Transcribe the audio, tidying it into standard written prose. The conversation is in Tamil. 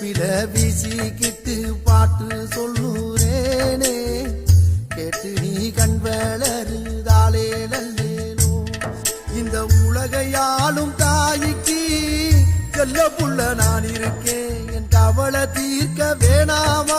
வேப்பில வீசிக்கிட்டு பாட்டு சொல்லுறேனே கேட்டு நீ கண் வளருதாலே நல்லேனோ. இந்த உலகையாளும் தாய்க்கு செல்ல புள்ள நான் இருக்கேன், என் கவலை தீர்க்க வேணாமா